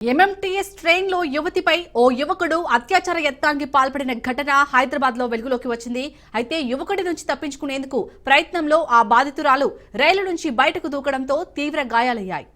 MMTS train లో యువతిపై ఓ యువకుడు అత్యాచార యత్నానికి పాల్పడిన ఘటన హైదరాబాద్ లో వెలుగులోకి వచ్చింది. అయితే యువకుడి నుంచి తప్పించుకునేందుకు ప్రయత్నంలో ఆ బాధితురాలు రైలు నుంచి బయటకు దూకడంతో తీవ్ర గాయాలయ్యాయి.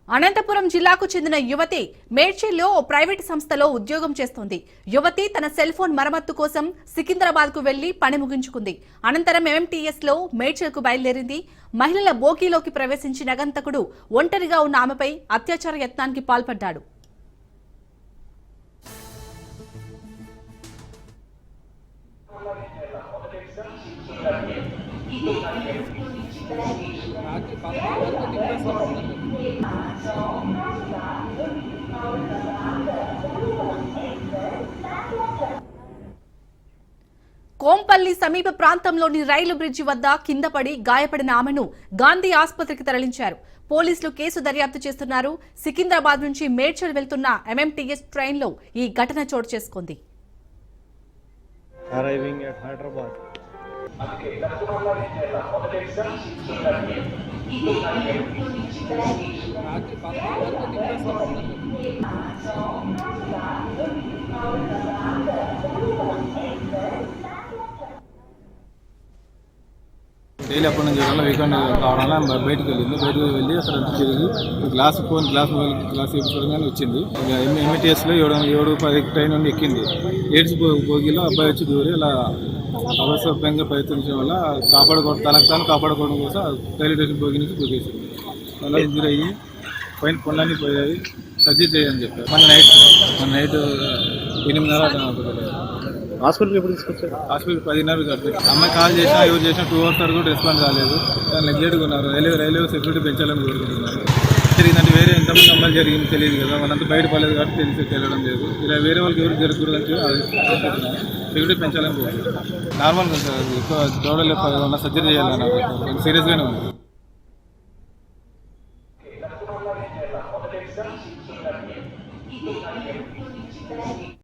అనంతపురం జిల్లాకు చెందిన యువతి మేడ్చల్లో ఓ ప్రైవేట్ సంస్థలో ఉద్యోగం చేస్తోంది. యువతి తన సెల్ ఫోన్ మరమ్మత్తు కోసం సికింద్రాబాద్ కు వెళ్లి పని ముగించుకుంది. అనంతరం ఎంఎంటీఎస్ లో మేడ్చల్కు బయలుదేరింది. మహిళల బోగీలోకి ప్రవేశించిన గంతకుడు ఒంటరిగా ఉన్న ఆమెపై అత్యాచార యత్నానికి పాల్పడ్డాడు. కోంపల్లి సమీప ప్రాంతంలోని రైలు బ్రిడ్జి వద్ద కింద పడి గాయపడిన ఆమెను గాంధీ ఆసుపత్రికి తరలించారు. పోలీసులు కేసు దర్యాప్తు చేస్తున్నారు. సికింద్రాబాద్ నుంచి మేడ్చల్ వెళ్తున్న ఎంఎంటీఎస్ ట్రైన్ లో ఈ ఘటన చోటు చేసుకుంది. డైలీ అప్పటి నుంచి వీకెండ్ కావడం వల్ల బయటకు వెళ్ళి అక్కడ తిరిగి గ్లాస్ వేయించుకోవడం వచ్చింది. ఎంఈటీఎస్లో 7:10 ట్రైన్ నుండి ఎక్కింది. ఏడ్స్ భోగిలో అబ్బాయి వచ్చి దూరి ఇలా అవసరంగా ప్రయత్నించడం వల్ల తనకు తాను కాపాడుకోవడం కోసం రైల్వే స్టేషన్ భోగి నుంచి దూకేసింది. అలా ఇంజూరీ అయ్యి పైన పొందాన్ని పోయాయి. సర్జరీ చేయని చెప్పారు. మన నైట్ 8:30 హాస్పిటల్ ఎప్పుడు తీసుకొచ్చారు? హాస్పిటల్ 10:30 అమ్మాయి కాల్ చేసినా ఎవరు చేసినా 2 hours వరకు రెస్పాన్స్ కాలేదు. నెగ్లెక్ట్గా ఉన్నారు. రైల్వే సెక్యూరిటీ పెంచాలని కోరుకుంటున్నారు. జరిగిందంటే వేరే ఎంతమంది అమ్మాయిలు జరిగింది తెలియదు కదా, వాళ్ళంతా బయట పడలేదు కాబట్టి తెలియడం లేదు. ఇలా వేరే వాళ్ళకి ఎవరు జరగకూడదని సెక్యూరిటీ పెంచాలని కోరుకుంటున్నారు. నార్మల్గా ఎక్కువ దౌడలు సర్జరీ చేయాలన్నారు. సీరియస్గానే ఉంది.